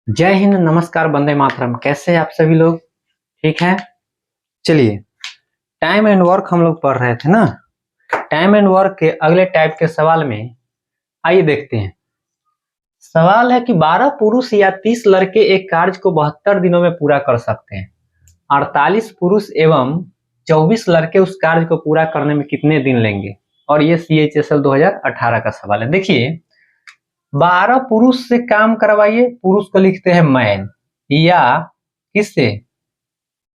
जय हिंद, नमस्कार, वंदे मातरम। कैसे हैं आप सभी लोग? ठीक है। चलिए, टाइम एंड वर्क हम लोग पढ़ रहे थे ना। टाइम एंड वर्क के अगले टाइप के सवाल में आइए देखते हैं। सवाल है कि 12 पुरुष या 30 लड़के एक कार्य को 72 दिनों में पूरा कर सकते हैं। 48 पुरुष एवं 24 लड़के उस कार्य को पूरा करने में कितने दिन लेंगे? और ये CHSL 2018 का सवाल है। देखिए, 12 पुरुष से काम करवाइए, पुरुष को लिखते हैं मैन, या किससे?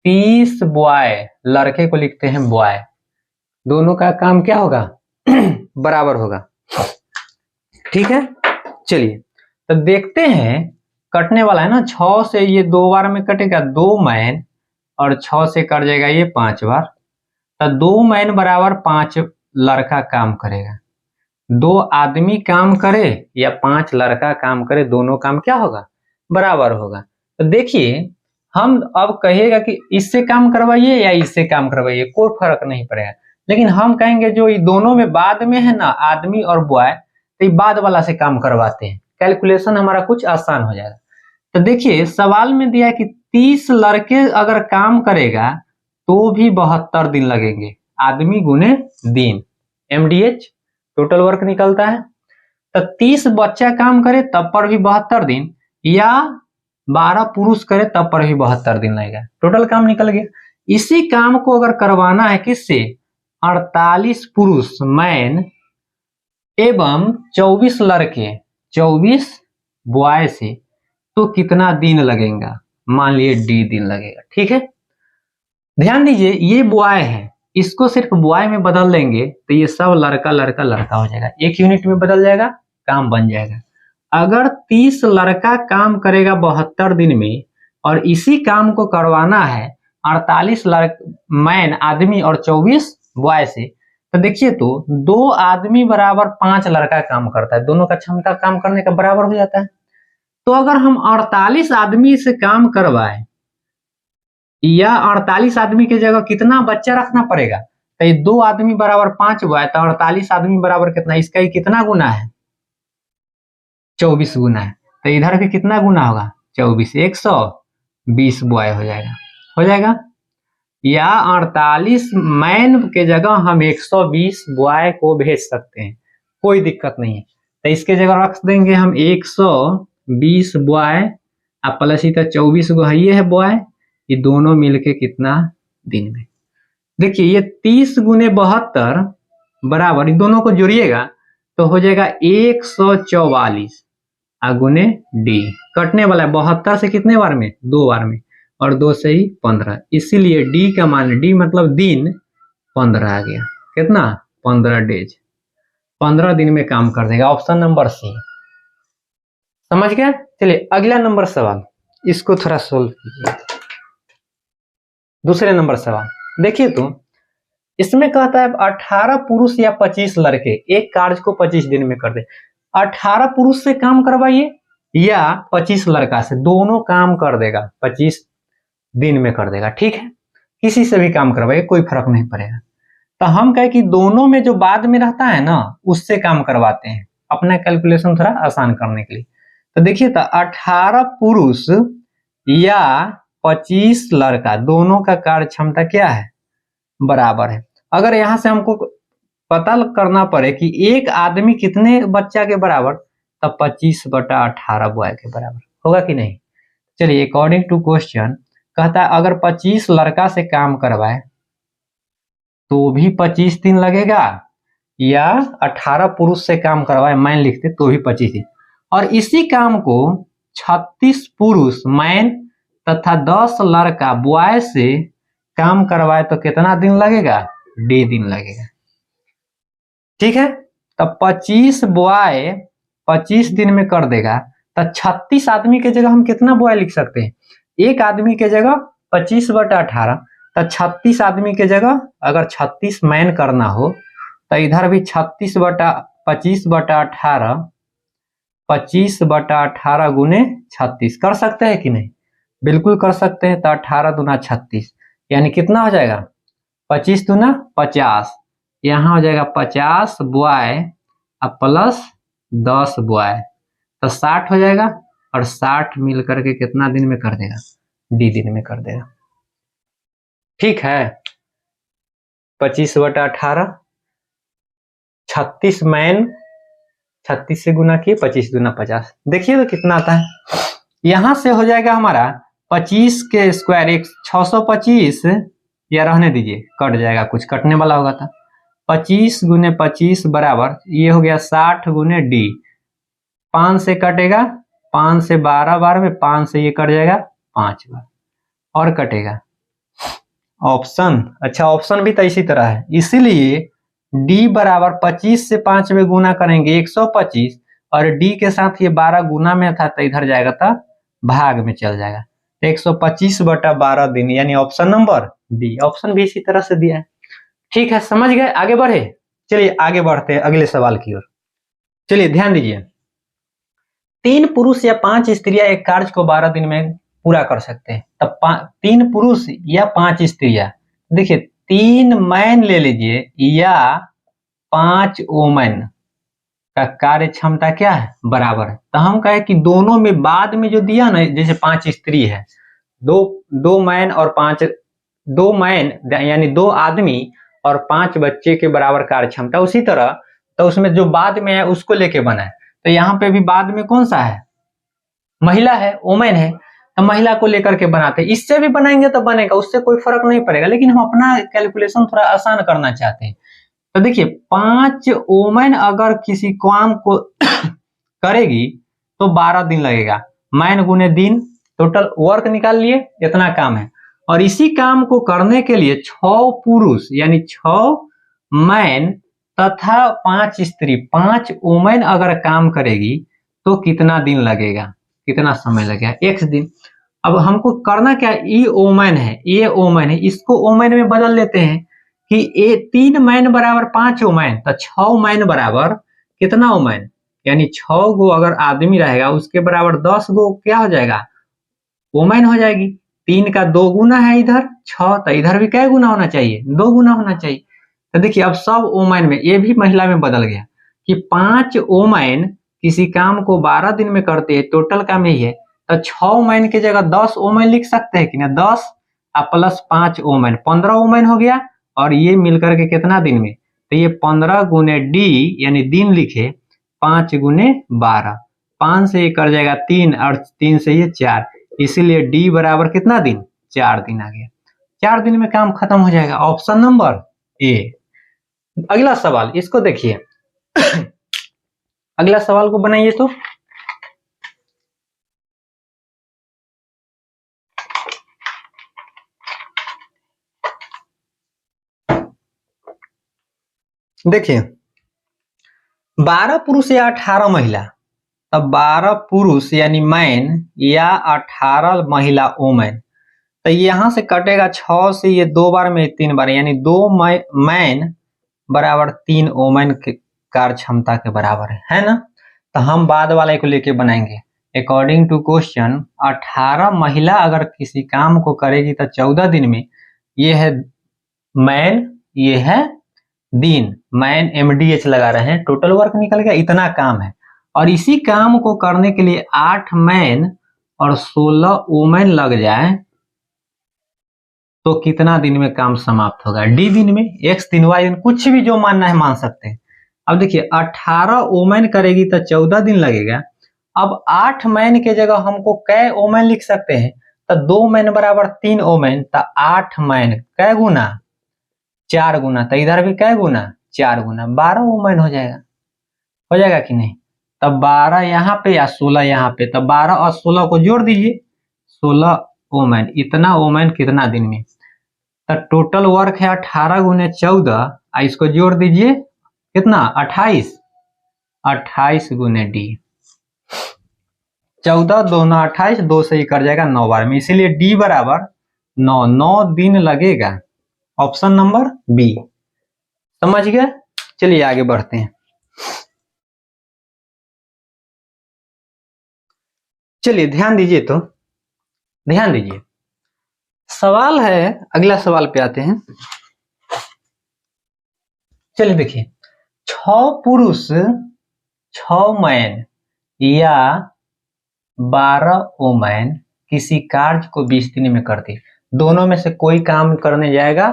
30 बॉय, लड़के को लिखते हैं बॉय। दोनों का काम क्या होगा? बराबर होगा। ठीक है। चलिए, तो देखते हैं। कटने वाला है ना, 6 से ये 2 बार में कटेगा, 2 मैन, और 6 से कट जाएगा ये 5 बार। तो 2 मैन बराबर 5 लड़का काम करेगा। 2 आदमी काम करे या 5 लड़का काम करे, दोनों काम क्या होगा? बराबर होगा। तो देखिए, हम अब कहिएगा कि इससे काम करवाइए या इससे काम करवाइए, कोई फर्क नहीं पड़ेगा। लेकिन हम कहेंगे जो ये दोनों में बाद में है ना, आदमी और बॉय, तो ये बाद वाला से काम करवाते हैं, कैलकुलेशन हमारा कुछ आसान हो जाएगा। तो देखिए, सवाल में दिया है कि 30 लड़के अगर काम करेगा तो भी 72 दिन लगेंगे। आदमी गुने दिन, MDH टोटल वर्क निकलता है। तो 30 बच्चा काम करे तब पर भी 72 दिन, या 12 पुरुष करे तब पर भी 72 दिन लगेगा। टोटल काम निकल गया। इसी काम को अगर करवाना है किससे? 48 पुरुष मैन एवं 24 लड़के 24 बॉय से, तो कितना दिन लगेगा? मान लिए D दिन लगेगा। ठीक है। ध्यान दीजिए, ये बॉय है, इसको सिर्फ बॉय में बदल देंगे तो ये सब लड़का लड़का लड़का हो जाएगा, एक यूनिट में बदल जाएगा, काम बन जाएगा। अगर 30 लड़का काम करेगा 72 दिन में, और इसी काम को करवाना है 48 मैन आदमी और 24 बॉय से, तो देखिए, तो 2 आदमी बराबर 5 लड़का काम करता है, दोनों का क्षमता काम करने का बराबर हो जाता है। तो अगर हम 48 आदमी से काम करवाए, या 48 आदमी की जगह कितना बच्चा रखना पड़ेगा? तो ये 2 आदमी बराबर 5 हुआ है, तो 48 आदमी बराबर कितना? इसका ही कितना गुना है? 24 गुना है। तो इधर भी कितना गुना होगा? 24, 120 बॉय हो जाएगा। हो जाएगा। या 48 मैन के जगह हम 120 बॉय को भेज सकते हैं, कोई दिक्कत नहीं है। तो इसके जगह रख देंगे हम 120 बॉय, प्लस इधर 24 गो है बॉय, ये दोनों मिलके कितना दिन में? देखिए, ये 30 गुने 72 बराबर, इन दोनों को जोड़िएगा तो हो जाएगा 144 गुने D। कटने वाला है 72 से कितने बार में? 2 बार में, और 2 से ही 15, इसीलिए D का मान, D मतलब दिन, 15 आ गया। कितना? 15 डेज, 15 दिन में काम कर देगा। Option number C। समझ गया? चलिए, अगला नंबर सवाल, इसको थोड़ा सोल्व कीजिए। दूसरे नंबर सवाल देखिए, तो इसमें कहता है 18 पुरुष या 25 लड़के एक कार्य को 25 दिन में कर दे। 18 पुरुष से काम करवाइए या 25 लड़का से, दोनों काम कर देगा, 25 दिन में कर देगा। ठीक है। किसी से भी काम करवाइए, कोई फर्क नहीं पड़ेगा। तो हम कहे कि दोनों में जो बाद में रहता है ना, उससे काम करवाते हैं, अपना कैलकुलेशन थोड़ा आसान करने के लिए। तो देखिए, तो 18 पुरुष या 25 लड़का, दोनों का कार्य क्षमता क्या है? बराबर है। अगर यहां से हमको पता करना पड़े कि एक आदमी कितने बच्चा के बराबर, तब 25/18 बॉय के बराबर होगा कि नहीं? चलिए, अकॉर्डिंग टू क्वेश्चन कहता है अगर 25 लड़का से काम करवाए तो भी 25 दिन लगेगा, या 18 पुरुष से काम करवाए मैन लिखते तो भी 25 दिन, और इसी काम को 36 पुरुष मैन तथा 10 लड़का बॉय से काम करवाए तो कितना दिन लगेगा? D दिन लगेगा। ठीक है। तब 25 बॉय 25 दिन में कर देगा, तो 36 आदमी के जगह हम कितना बॉय लिख सकते हैं? एक आदमी के जगह 25/18, तो 36 आदमी के जगह अगर 36 मैन करना हो तो इधर भी 25/18 25/18 गुने 36 कर सकते हैं कि नहीं? बिल्कुल कर सकते हैं। तो 18 दूना 36, यानी कितना हो जाएगा? 25 दूना 50, यहाँ हो जाएगा 50 बॉय प्लस 10 बॉय, तो 60 हो जाएगा, और 60 मिल करके कितना दिन में कर देगा, डी दिन में कर देगा। ठीक है, 25/18, 36 मैन, 36 से गुना किए, 25 दूना 50, देखिए तो कितना आता है। यहां से हो जाएगा हमारा 25 के स्क्वायर 625, या रहने दीजिए कट जाएगा, कुछ कटने वाला होगा था। 25 गुने 25 बराबर ये हो गया 60 गुने डी, 5 से कटेगा, 5 से 12 बार में 5 से ये कट जाएगा 5 बार, और कटेगा ऑप्शन। अच्छा, ऑप्शन भी तो इसी तरह है, इसीलिए डी बराबर 25 से 5 में गुना करेंगे 125, और डी के साथ ये 12 गुना में था तो इधर जाएगा तो भाग में चल जाएगा, 125/12 दिन, यानी ऑप्शन नंबर बी। ऑप्शन भी इसी तरह से दिया है। ठीक है, समझ गए, आगे बढ़े। चलिए आगे बढ़ते हैं अगले सवाल की ओर। चलिए ध्यान दीजिए, 3 पुरुष या 5 स्त्रियां एक कार्य को 12 दिन में पूरा कर सकते हैं। तब 3 पुरुष या 5 स्त्रियां, देखिए 3 मैन ले लीजिए या 5 वोमेन का कार्य क्षमता क्या है, बराबर है। तो हम कहे कि दोनों में बाद में जो दिया ना, जैसे 5 स्त्री है, दो मैन और 5, 2 मैन यानी 2 आदमी और 5 बच्चे के बराबर कार्य क्षमता, उसी तरह तो उसमें जो बाद में है उसको लेके बना है। तो यहाँ पे भी बाद में कौन सा है, महिला है, वोमेन है, तो महिला को लेकर के बनाते हैं। इससे भी बनाएंगे तो बनेगा, उससे कोई फर्क नहीं पड़ेगा, लेकिन हम अपना कैलकुलेशन थोड़ा आसान करना चाहते हैं। तो देखिए 5 वोमेन अगर किसी काम को करेगी तो 12 दिन लगेगा, मैन गुने दिन, टोटल वर्क निकाल लिए, इतना काम है। और इसी काम को करने के लिए 6 पुरुष यानी 6 मैन तथा 5 स्त्री, 5 वोमेन अगर काम करेगी तो कितना दिन लगेगा, कितना समय लगेगा, x दिन। अब हमको करना क्या, ये वोमेन है, ये वोमेन है, इसको वोमेन में बदल लेते हैं कि 3 मैन बराबर 5 वोमेन, तो 6 मैन बराबर कितना वोमेन, यानी 6 गो अगर आदमी रहेगा उसके बराबर 10 गो क्या हो जाएगा, वोमेन हो जाएगी। 3 का 2 गुना है इधर 6, तो इधर भी क्या गुना होना चाहिए, 2 गुना होना चाहिए। तो देखिए अब सब वोमेन में, ये भी महिला में बदल गया कि 5 वोमेन किसी काम को 12 दिन में करते हैं, टोटल काम यही है। तो 6 मैन की जगह 10 वोमेन लिख सकते हैं कि ना, 10 प्लस 5 वोमेन, 15 वोमेन हो गया। और ये मिलकर के कितना दिन में, तो ये 15 गुने डी यानी दिन लिखे, 5 गुने 12, 5 से ये कर जाएगा 3 और 3 से ये 4, इसीलिए डी बराबर कितना दिन, 4 दिन आ गया। 4 दिन में काम खत्म हो जाएगा, ऑप्शन नंबर ए। अगला सवाल, इसको देखिए अगला सवाल को बनाइए। तो देखिए 12 पुरुष या 18 महिला, अब 12 पुरुष यानी मैन या 18 महिला वोमेन, तो यहाँ से कटेगा 6 से ये 2 बार में 3 बार, यानी 2 मैन बराबर 3 वोमेन के कार्य क्षमता के बराबर है ना। तो हम बाद वाले को लेके बनाएंगे। अकॉर्डिंग टू क्वेश्चन 18 महिला अगर किसी काम को करेगी तो 14 दिन में, ये है मैन, ये है दिन, मैन MDH लगा रहे हैं, टोटल वर्क निकल गया, इतना काम है। और इसी काम को करने के लिए 8 मैन और 16 वोमेन लग जाए तो कितना दिन में काम समाप्त होगा, डी दिन में, x दिन, y दिन, कुछ भी जो मानना है मान सकते हैं। अब देखिए 18 वोमेन करेगी तो 14 दिन लगेगा। अब 8 मैन के जगह हमको कै वोमेन लिख सकते हैं, तो 2 मैन बराबर 3 वोमेन, तो 8 मैन कै गुना, 4 गुना, तो इधर भी कै गुना, 4 गुना, 12 वोमेन हो जाएगा कि नहीं। तब 12 यहाँ पे या 16 यहाँ पे, तब 12 और 16 को जोड़ दीजिए, 16 वोमेन, इतना वोमेन कितना दिन में। तो टोटल वर्क है 18 गुने 14, इसको जोड़ दीजिए कितना, 28, 28 गुने डी, 14 2 9 28, 2 से ही कर जाएगा 9 बार में, इसीलिए डी बराबर 9 दिन लगेगा, ऑप्शन नंबर बी। समझ गए, चलिए आगे बढ़ते हैं। चलिए ध्यान दीजिए, तो ध्यान दीजिए, सवाल है, अगला सवाल पे आते हैं। चलिए देखिए 6 पुरुष 6 मैन या 12 वुमेन किसी कार्य को 20 दिन में करती, दोनों में से कोई काम करने जाएगा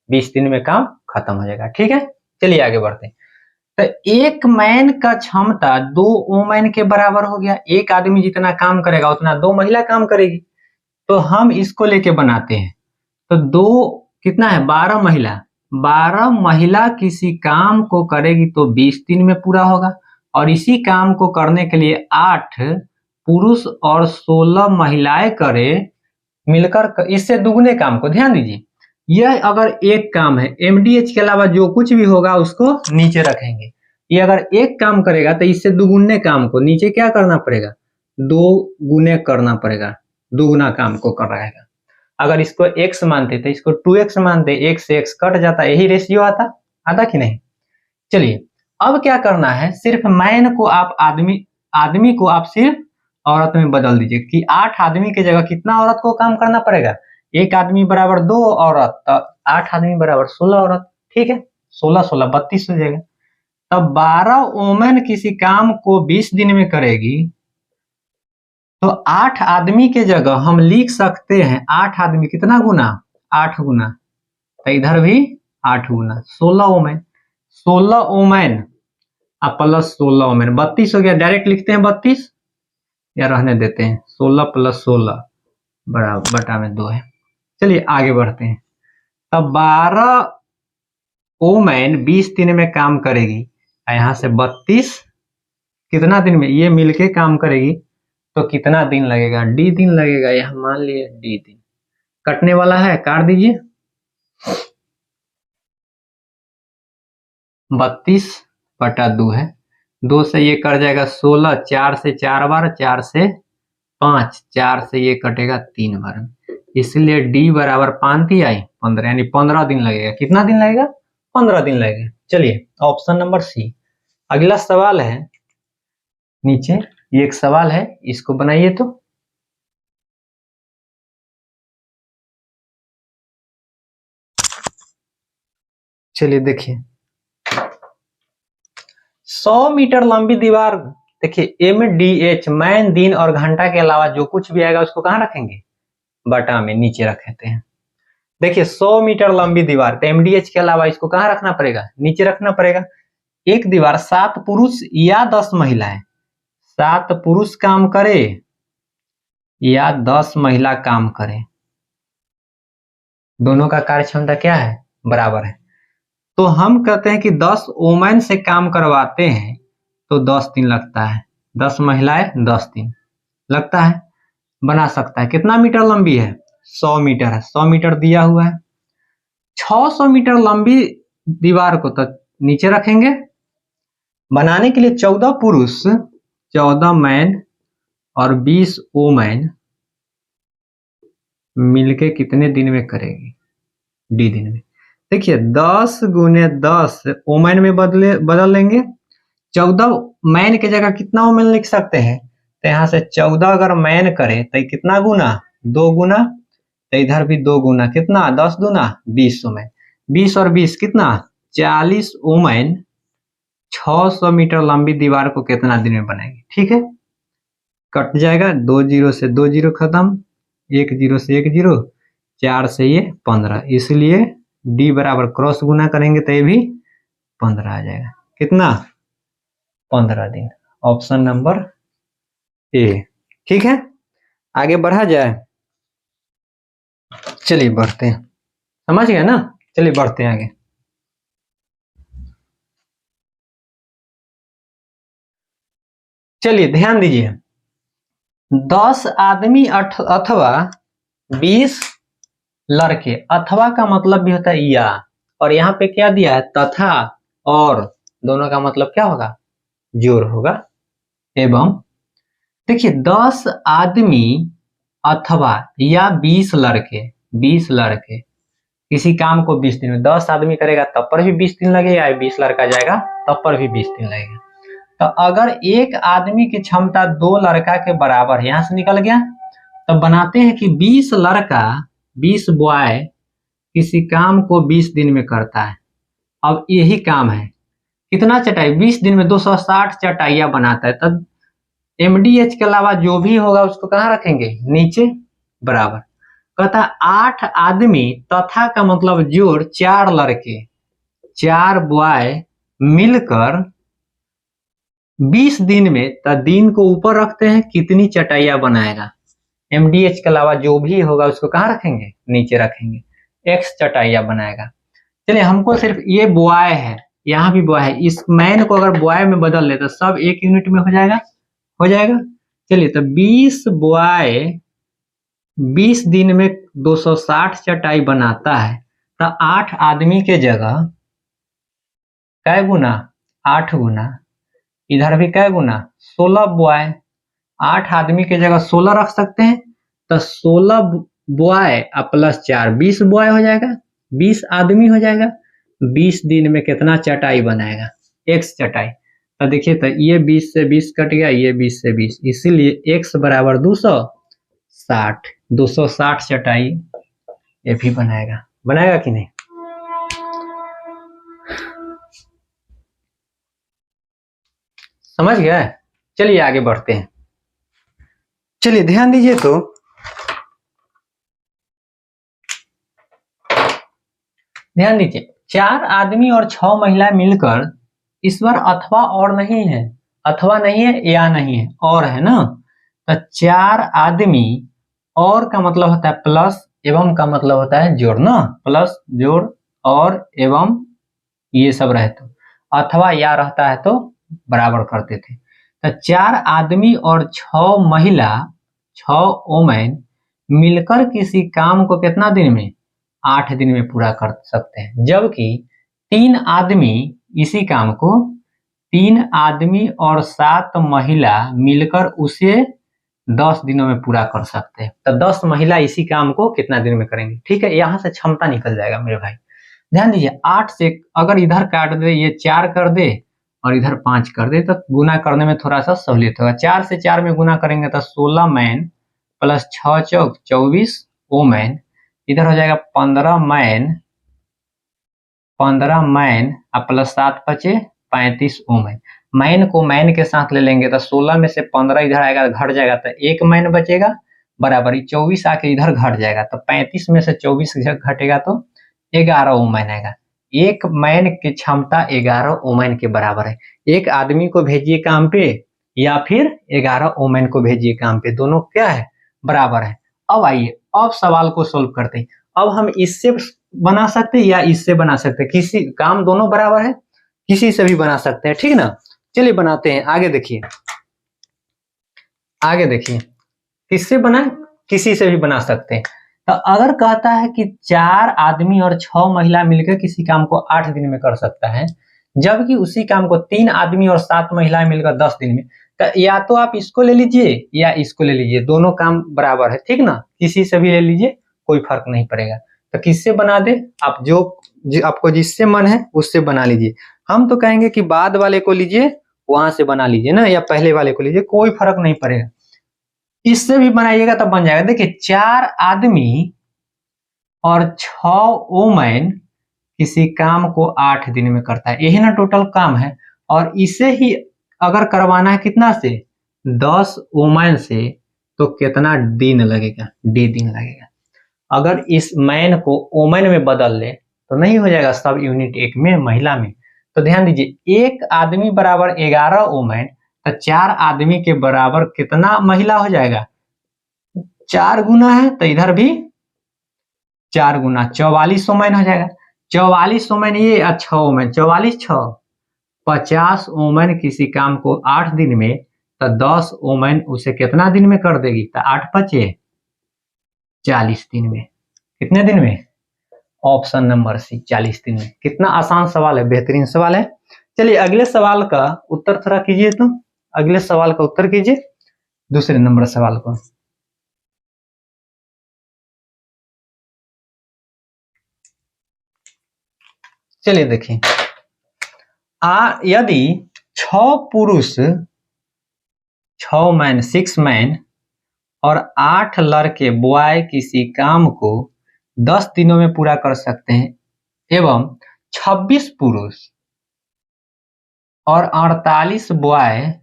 20 दिन में काम खत्म हो जाएगा। ठीक है, चलिए आगे बढ़ते हैं। तो एक मैन का क्षमता 2 वुमेन के बराबर हो गया। एक आदमी जितना काम करेगा उतना 2 महिला काम करेगी। तो हम इसको लेके बनाते हैं। तो 2 कितना है, 12 महिला। 12 महिला किसी काम को करेगी तो 20 दिन में पूरा होगा, और इसी काम को करने के लिए 8 पुरुष और 16 महिलाएं करें मिलकर इससे दुगने काम को। ध्यान दीजिए, यह अगर एक काम है, एमडीएच के अलावा जो कुछ भी होगा उसको नीचे रखेंगे। ये अगर एक काम करेगा तो इससे दुगुने काम को नीचे क्या करना पड़ेगा, 2 गुने करना पड़ेगा, दुगुना काम को कर रहेगा। अगर इसको x मानते तो इसको 2x मानते, x से x कट जाता, यही रेशियो आता कि नहीं। चलिए अब क्या करना है, सिर्फ मैन को आप आदमी को आप सिर्फ औरत में बदल दीजिए कि 8 आदमी की जगह कितना औरत को काम करना पड़ेगा, एक आदमी बराबर 2 औरत, तो 8 आदमी बराबर 16 औरत। ठीक है, 16 16 32 हो जाएगा। तब 12 वुमेन किसी काम को 20 दिन में करेगी, तो 8 आदमी के जगह हम लिख सकते हैं 8 आदमी कितना गुना, 8 गुना, तो इधर भी 8 गुना 16 वुमेन। 16 वुमेन प्लस 16 वुमेन 32 हो गया। डायरेक्ट लिखते हैं 32 या रहने देते हैं, 16 प्लस 16 बराबर बटा में 2 है। चलिए आगे बढ़ते हैं। तब 12 वुमेन 20 दिन में काम करेगी, यहाँ से 32 कितना दिन में ये मिलके काम करेगी, तो कितना दिन लगेगा, डी दिन लगेगा। यहाँ मान लिए डी दिन, कटने वाला है, काट दीजिए। 32 बटा 2 है, 2 से ये कट जाएगा 16, 4 से 4 बार, 4 से 5, 4 से ये कटेगा 3 बार, इसलिए डी बराबर 5 ही आई 15, यानी 15 दिन लगेगा। कितना दिन लगेगा, 15 दिन लगेगा। चलिए ऑप्शन नंबर सी। अगला सवाल है नीचे, ये एक सवाल है, इसको बनाइए। तो चलिए देखिए, 100 मीटर लंबी दीवार, देखिए MDH मैन, दिन और घंटा के अलावा जो कुछ भी आएगा उसको कहाँ रखेंगे, बटा में नीचे रखते हैं। देखिए 100 मीटर लंबी दीवार, तो MDH के अलावा इसको कहाँ रखना पड़ेगा, नीचे रखना पड़ेगा। एक दीवार 7 पुरुष या 10 महिलाएं, 7 पुरुष काम करे या 10 महिला काम करे, दोनों का कार्य क्षमता क्या है, बराबर है। तो हम कहते हैं कि 10 वुमेन से काम करवाते हैं तो 10 दिन लगता है, 10 महिलाएं 10 दिन लगता है। बना सकता है। कितना मीटर लंबी है, 100 मीटर है, 100 मीटर दिया हुआ है। 600 मीटर लंबी दीवार को तो नीचे रखेंगे। बनाने के लिए 14 पुरुष, 14 मैन और 20 वुमेन मिलके कितने दिन में करेगी, डी दिन में। देखिए 10 गुने 10 वुमेन में बदल लेंगे। 14 मैन की जगह कितना वुमेन लिख सकते हैं, तो यहाँ से 14 अगर मैन करे तो कितना गुना, 2 गुना, तो इधर भी 2 गुना, कितना 10 दूना 20 वुमेन, 20 और 20 कितना 40 वुमेन 600 मीटर लंबी दीवार को कितना दिन में बनाएगी। ठीक है, कट जाएगा, 2 जीरो से 2 जीरो खत्म, 1 जीरो से 1 जीरो, 4 से ये 15, इसलिए डी बराबर क्रॉस गुना करेंगे तो ये भी 15 आ जाएगा। कितना, 15 दिन। Option number A. ठीक है, आगे बढ़ा जाए। चलिए बढ़ते हैं, समझ गए ना। चलिए बढ़ते हैं आगे। चलिए ध्यान दीजिए, 10 आदमी अथवा 20 लड़के, अथवा का मतलब भी होता है या, और यहाँ पे क्या दिया है, तथा और, दोनों का मतलब क्या होगा, जोड़ होगा। एवं देखिए 10 आदमी अथवा या 20 लड़के, 20 लड़के किसी काम को 20 दिन में, 10 आदमी करेगा तब पर भी 20 दिन लगेगा, 20 लड़का जाएगा तब पर भी 20 दिन लगेगा। तो अगर एक आदमी की क्षमता 2 लड़का के बराबर है, यहां से निकल गया, तो बनाते हैं कि 20 लड़का, 20 बॉय किसी काम को 20 दिन में करता है। अब यही काम है, कितना चटाई, 20 दिन में 260 चटाइयां बनाता है। तब MDH के अलावा जो भी होगा उसको कहाँ रखेंगे, नीचे बराबर। कहता 8 आदमी तथा का मतलब जोड़ 4 लड़के 4 बॉय मिलकर 20 दिन में, तो दिन को ऊपर रखते हैं, कितनी चटाइयां बनाएगा। MDH के अलावा जो भी होगा उसको कहाँ रखेंगे, नीचे रखेंगे। X चटाइयां बनाएगा। चलिए हमको सिर्फ ये बॉय है, यहाँ भी बॉय है, इस मैन को अगर बॉय में बदल ले तो सब एक यूनिट में हो जाएगा, हो जाएगा। चलिए तो 20 बॉय 20 दिन में 260 चटाई बनाता है, तो 8 आदमी के जगह कै गुना, 8 गुना, इधर भी कै गुना 16 बॉय, 8 आदमी के जगह 16 रख सकते हैं, तो 16 बॉय प्लस 4 20 बॉय हो जाएगा, 20 आदमी हो जाएगा। 20 दिन में कितना चटाई बनाएगा, X चटाई। तो देखिए तो ये 20 से 20 कट गया, ये 20 से 20, इसीलिए X बराबर 260, 260 चटाई ये भी बनाएगा। बनाएगा कि नहीं, समझ गया। चलिए आगे बढ़ते हैं। चलिए ध्यान दीजिए, तो ध्यान दीजिए, 4 आदमी और 6 महिला मिलकर, इस बार अथवा और नहीं है, अथवा नहीं है या नहीं है, और है ना। तो 4 आदमी, और का मतलब होता है प्लस, एवं का मतलब होता है जोड़ ना, प्लस जोड़ और एवं ये सब रहे तो, अथवा या रहता है तो बराबर करते थे। तो 4 आदमी और 6 महिला 6 ओमैन मिलकर किसी काम को कितना दिन में, 8 दिन में पूरा कर सकते हैं। जबकि 3 आदमी इसी काम को, 3 आदमी और 7 महिला मिलकर उसे 10 दिनों में पूरा कर सकते हैं। तो 10 महिला इसी काम को कितना दिन में करेंगे। ठीक है, यहाँ से क्षमता निकल जाएगा मेरे भाई। ध्यान दीजिए, 8 से अगर इधर काट दे, ये 4 कर दे और इधर 5 कर दे, तो गुना करने में थोड़ा सा सहूलियत होगा। 4 से 4 में गुना करेंगे तो 16 मैन प्लस 6 चौक 24 ओमैन, इधर हो जाएगा 15 मैन, 15 मैन प्लस 7 बचे 35 ओमैन। मैन को मैन के साथ ले लेंगे तो 16 में से 15 इधर आएगा, घट जाएगा तो 1 मैन बचेगा, बराबर 24 आके इधर घट जाएगा, तो 35 में से 24 घटेगा तो 11 ओमैन आएगा। एक मैन की क्षमता 11 ओमैन के बराबर है। एक आदमी को भेजिए काम पे या फिर 11 ओमैन को भेजिए काम पे, दोनों क्या है, बराबर है। अब आइए अब सवाल को सोल्व करते हैं। अब हम इससे बना सकते हैं या इससे बना सकते हैं, किसी काम दोनों बराबर है, किसी से भी बना सकते हैं, ठीक ना। चलिए बनाते हैं, आगे देखिए, आगे देखिए किससे बना, किसी से भी बना सकते हैं। तो अगर कहता है कि 4 आदमी और 6 महिला मिलकर किसी काम को 8 दिन में कर सकता है, जबकि उसी काम को 3 आदमी और 7 महिलाएं मिलकर 10 दिन में, तो या तो आप इसको ले लीजिए या इसको ले लीजिए, दोनों काम बराबर है, ठीक ना। किसी से भी ले लीजिए, कोई फर्क नहीं पड़ेगा। तो किससे बना दे आप, जो आपको जिससे मन है उससे बना लीजिए। हम तो कहेंगे कि बाद वाले को लीजिए, वहां से बना लीजिए ना, या पहले वाले को लीजिए, कोई फर्क नहीं पड़ेगा। इससे भी बनाइएगा तब बन जाएगा। देखिए 4 आदमी और 6 ओमैन किसी काम को 8 दिन में करता है, यही ना टोटल काम है। और इसे ही अगर करवाना है कितना से, 10 ओमैन से, तो कितना दिन लगेगा, D दिन लगेगा। अगर इस मैन को ओमैन में बदल ले तो नहीं हो जाएगा सब यूनिट एक में, महिला में। तो ध्यान दीजिए, एक आदमी बराबर 11 ओमैन, तो 4 आदमी के बराबर कितना महिला हो जाएगा, 4 गुना है तो इधर भी 4 गुना 44 ओमैन हो जाएगा। 44 ओमैन ये, 6 ओमैन, 44 6 50 ओमैन किसी काम को 8 दिन में, तो 10 ओमैन उसे कितना दिन में कर देगी, तो 8 5 40 दिन में। कितने दिन में, ऑप्शन नंबर सी 40 दिन में। कितना आसान सवाल है, बेहतरीन सवाल है। चलिए अगले सवाल का उत्तर थोड़ा कीजिए, तो अगले सवाल का उत्तर कीजिए, दूसरे नंबर सवाल को। चलिए देखिए, यदि 6 पुरुष 6 मैन 6 मैन और 8 लड़के बॉय किसी काम को 10 दिनों में पूरा कर सकते हैं, एवं 26 पुरुष और 48 बॉय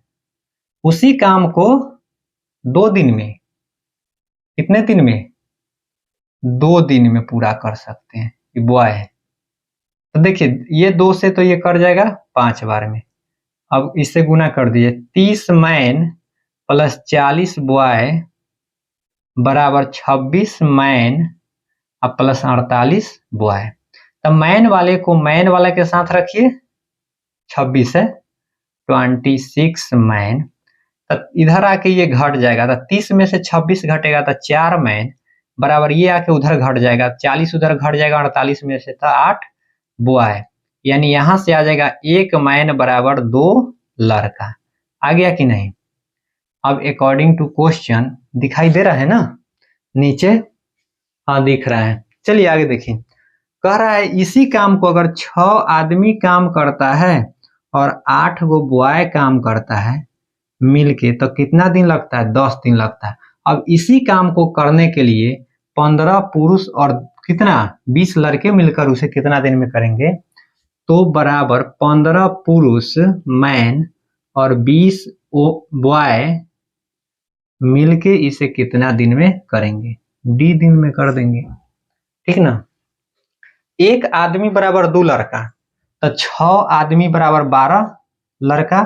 उसी काम को 2 दिन में, कितने दिन में, 2 दिन में पूरा कर सकते हैं। ये बॉय है तो देखिए ये 2 से तो ये कर जाएगा 5 बार में। अब इससे गुना कर दीजिए, 30 मैन प्लस 40 बॉय बराबर 26 मैन अब प्लस 48 बॉय। तो मैन वाले को मैन वाले के साथ रखिए, 26 है, 26 मैन। तो इधर आके ये घट जाएगा, तो 30 में से 26 घटेगा तो 4 मैन बराबर ये आके उधर घट जाएगा, 40 उधर घट जाएगा, 48 में से तो 8 बॉय। यानी यहां से आ जाएगा 1 मैन बराबर 2 लड़का। आ गया कि नहीं? अब अकॉर्डिंग टू क्वेश्चन दिखाई दे रहा है ना नीचे? हाँ दिख रहा है। चलिए आगे देखिए, कह रहा है इसी काम को अगर 6 आदमी काम करता है और 8 गो बॉय काम करता है मिलके तो कितना दिन लगता है? 10 दिन लगता है। अब इसी काम को करने के लिए 15 पुरुष और कितना 20 लड़के मिलकर उसे कितना दिन में करेंगे? तो बराबर 15 पुरुष मैन और 20 बॉय मिलके इसे कितना दिन में करेंगे? डी दिन में कर देंगे, ठीक ना। एक आदमी बराबर 2 लड़का, तो 6 आदमी बराबर 12 लड़का,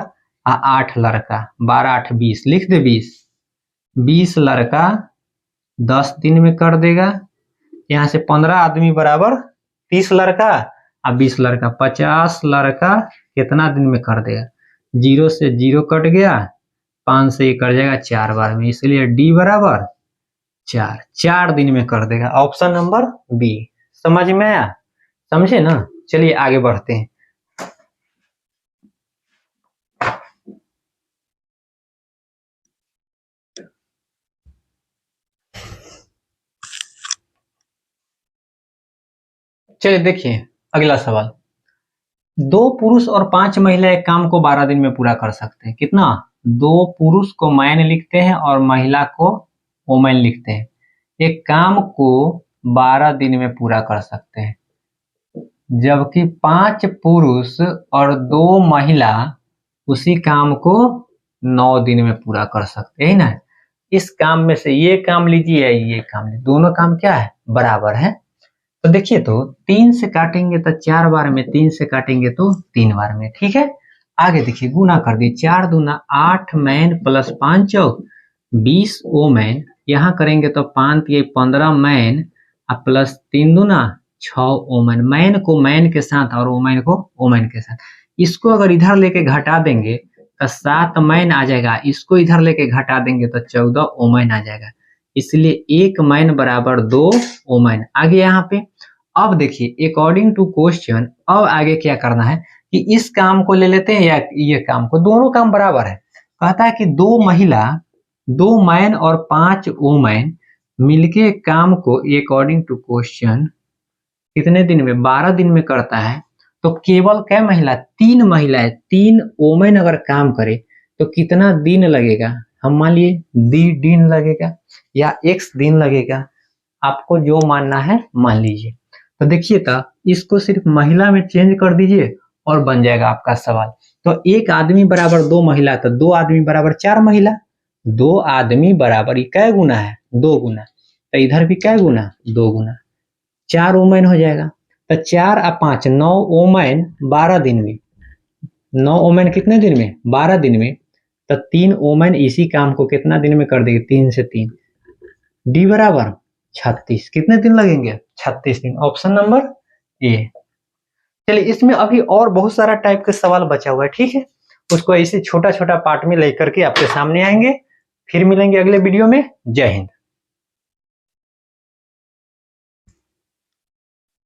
8 लड़का, 12 8 20, लिख दे 20 लड़का 10 दिन में कर देगा। यहाँ से 15 आदमी बराबर 30 लड़का और 20 लड़का 50 लड़का कितना दिन में कर देगा? 0 से 0 कट गया, 5 से ये कट जाएगा 4 बार में, इसलिए डी बराबर 4 दिन में कर देगा। Option number B. समझ में आया? समझे ना? चलिए आगे बढ़ते हैं। चलिए देखिए अगला सवाल, 2 पुरुष और 5 महिला एक काम को 12 दिन में पूरा कर सकते हैं। कितना? 2 पुरुष को मैन लिखते हैं और महिला को वोमेन लिखते हैं, एक काम को 12 दिन में पूरा कर सकते हैं, जबकि 5 पुरुष और 2 महिला उसी काम को 9 दिन में पूरा कर सकते हैं ना। इस काम में से ये काम लीजिए या ये काम लीजिए, दोनों काम क्या है? बराबर है। तो देखिए तो 3 से काटेंगे तो 4 बार में, 3 से काटेंगे तो 3 बार में, ठीक है। आगे देखिए गुना कर दिए, 4 दूना 8 मैन प्लस 5 चौक 20 वोमेन, यहाँ करेंगे तो 5 ये 15 मैन प्लस 3 दूना 6 वोमेन। मैन को मैन के साथ और वोमेन को वोमेन के साथ, इसको अगर इधर लेके घटा देंगे तो 7 मैन आ जाएगा, इसको इधर लेके घटा देंगे तो 14 वोमेन आ जाएगा, इसलिए 1 मैन बराबर 2 वोमेन। आगे यहाँ पे अब देखिए अकॉर्डिंग टू क्वेश्चन अब आगे क्या करना है कि इस काम को ले लेते हैं या ये काम को, दोनों काम बराबर है। कहता है कि 2 महिला 2 मैन और 5 वोमेन मिलके काम को अकॉर्डिंग टू क्वेश्चन कितने दिन में? 12 दिन में करता है। तो केवल क्या महिला? 3 महिलाएं 3 वोमेन अगर काम करे तो कितना दिन लगेगा? हम मान लिए दिन लगेगा या x दिन लगेगा, आपको जो मानना है मान लीजिए। तो देखिए तो इसको सिर्फ महिला में चेंज कर दीजिए और बन जाएगा आपका सवाल। तो एक आदमी बराबर 2 महिला, तो 2 आदमी बराबर 4 महिला, 2 आदमी बराबर क्या गुना है? 2 गुना, तो इधर भी क्या गुना? 2 गुना, 4 वोमेन हो जाएगा। तो 4 और 5 9 वोमेन 12 दिन में, 9 वोमेन कितने दिन में? 12 दिन में। तो 3 वोमेन इसी काम को कितना दिन में कर देगी? 3 से 3, डी बराबर 36। कितने दिन लगेंगे? 36 दिन। Option number A. चलिए इसमें अभी और बहुत सारा टाइप के सवाल बचा हुआ है, ठीक है, उसको ऐसे छोटा छोटा पार्ट में लेकर के आपके सामने आएंगे। फिर मिलेंगे अगले वीडियो में। जय हिंद।